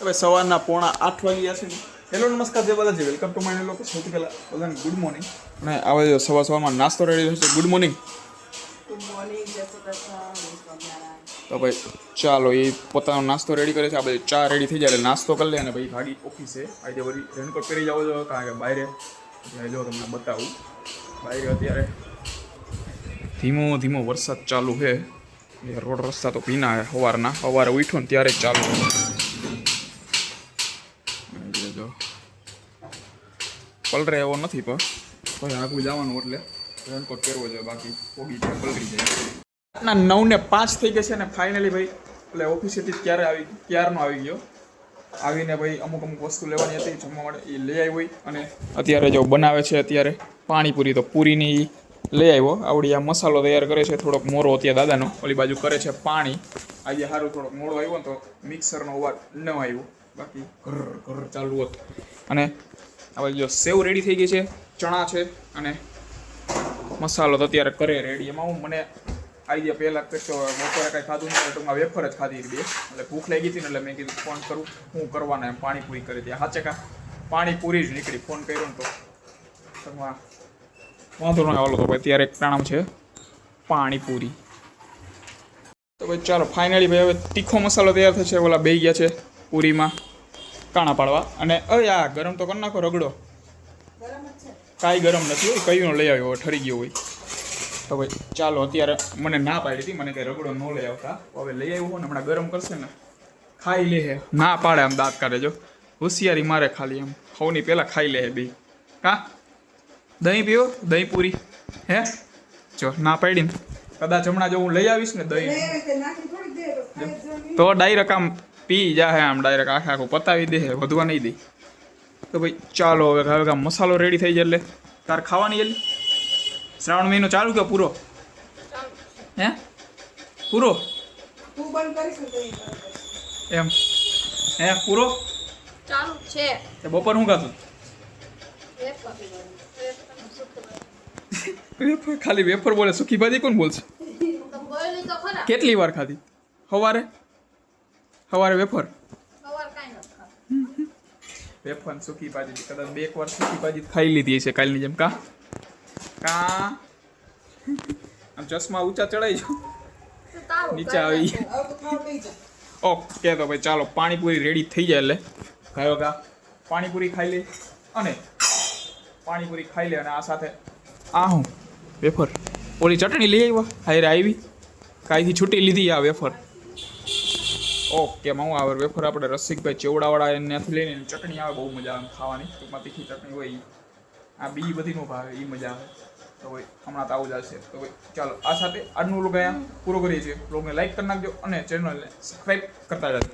હવે સવારના 7:45 વાગ્યા છે. હેલો નમસ્કાર જય બાલાજી, વેલકમ ટુ માય લોકો. સૌથી પહેલાં બધાને ગુડ મોર્નિંગ. અને આવે સવારમાં નાસ્તો રેડી થશે. Good morning. તો ભાઈ ચાલો, એ પોતાનો નાસ્તો રેડી કરે છે. આ બધી ચા રેડી થઈ જાય એટલે નાસ્તો કરી લે અને ભાઈ ભાગી ઓફિસે. આજે વળી રેનકોટ પહેરી જાવ છો કારણ કે બહાર જો તમને બતાવું. બહાર અત્યારે ધીમો ધીમો વરસાદ ચાલુ છે. રોડ રસ્તા તો ભીના છે. સવારે ઉઠો ને ત્યારે જ ચાલુ પલરે એવો નથી, પણ ભાઈ આગું જવાનું એટલે રેનકોટ પહેરવો જોઈએ, બાકી પોગી જાય પલરી જાય. ના 9:05 થઈ ગઈ છે ને ફાઇનલી ભાઈ એટલે ઓફિસેથી ક્યારનો આવી ગયો. આવીને ભાઈ અમુક વસ્તુ લેવાની હતી જમવા માટે, એ લઈ આવી. અને અત્યારે જો બનાવે છે અત્યારે પાણીપુરી, તો પૂરીની લઈ આવ્યો. આવડી આ મસાલો તૈયાર કરે છે. થોડોક મોરો અત્યારે દાદાનો ઓલી બાજુ કરે છે પાણી. આજે સારું થોડોક મોડો આવ્યો ને તો મિક્સરનો અવાજ ન આવ્યો, બાકી ઘર ચાલુ હોત. અને હવે જો સેવ રેડી થઈ ગઈ છે, ચણા છે અને મસાલો તો અત્યારે કરે રેડી. એમાં હું મને આવી પહેલાં કશો બપોરે કાંઈ ખાધું નહીં, ટૂંકમાં વેફર જ ખાધી બે. એટલે ભૂખ લાગી હતી ને એટલે મેં કીધું ફોન કરું હું કરવાના, એમ પાણીપુરી કરી હતી. હાચે કા પાણીપુરી જ નીકળી. ફોન કર્યો ને તો ટૂંકમાં વાંધો ન આવલો. તો ભાઈ ત્યારે એક પ્રાણામ છે પાણીપુરી. તો ભાઈ ચાલો ફાઇનલી ભાઈ હવે તીખો મસાલો તૈયાર થશે. ઓલા બે ગયા છે પૂરીમાં કાણા પાડવા. અને અરે આ ગરમ તો કરી નાખો રગડો. કાંઈ ગરમ નથી હોય, કયું લઈ આવ્યો ઠરી ગયો હોય. તો ભાઈ ચાલો અત્યારે મને ના પાડી હતી, મને કંઈ રગડો ન લઈ આવતા. હવે લઈ આવ્યો હોય ને હમણાં ગરમ કરશે ને ખાઈ લે. ના પાડે આમ દાંત કાઢે, જો હોશિયારી મારે ખાલી એમ સૌની પહેલાં ખાઈ લે બે. કાં દહીં પીવો? દહીં પૂરી હે? જો ના પાડી ને કદાચ હમણાં જો હું લઈ આવીશ ને દહીં તો ડાયરેક્ટ આમ પી જાય, આમ ડાયરેક્ટ આખું પતાવી દે, વધવા નહીં દે. તો ભાઈ ચાલો હવે મસાલો રેડી થઈ જાય એટલે તાર ખાવાની એટલે શ્રાવણ મહિનો ચાલુ કે પૂરો? હે પૂરો એમ? હે પૂરો ચાલુ છે. બપોર શું ખાતું? ખાલી વેફર બોલે. સુકી ભાજી કોણ બોલશે? કેટલી વાર ખાધી? સવારે વેફર વેફર સુકી ભાજી કદાચ 2 વાર સુકી ભાજી ખાઈ લીધી છે કાલની જેમ. કા આમ ચશ્મા ઊંચા ચડાઈ જાઓ, નીચે આવી. ઓકે તો ભાઈ ચાલો પાણીપુરી રેડી થઈ જાય એટલે ખાયો કા પાણીપુરી ખાઈ લે. અને પાણીપુરી ખાઈ લે અને આ સાથે આ હું વેફર ઓલી ચટણી લઈ આવ્યા હારે આવી કાંઈથી છૂટી લીધી આ વેફર. ઓકે હું આવે વેફર આપણે રસિકભાઈ ચેવડાવાળા એનાથી લઈને ચટણી આવે, બહુ મજા આવે ખાવાની. ટૂંકમાં તીખી ચટણી હોય. આ બી બધી નો ભાવે, એ મજા આવે. તો ભાઈ હમણાં તો આવું જ હશે. તો ભાઈ ચાલો આ સાથે આજનું વ્લોગ અહીંયા પૂરો કરીએ છીએ. વ્લોગને લાઈક કરી નાખજો અને ચેનલને સબસ્ક્રાઈબ કરતા જજો.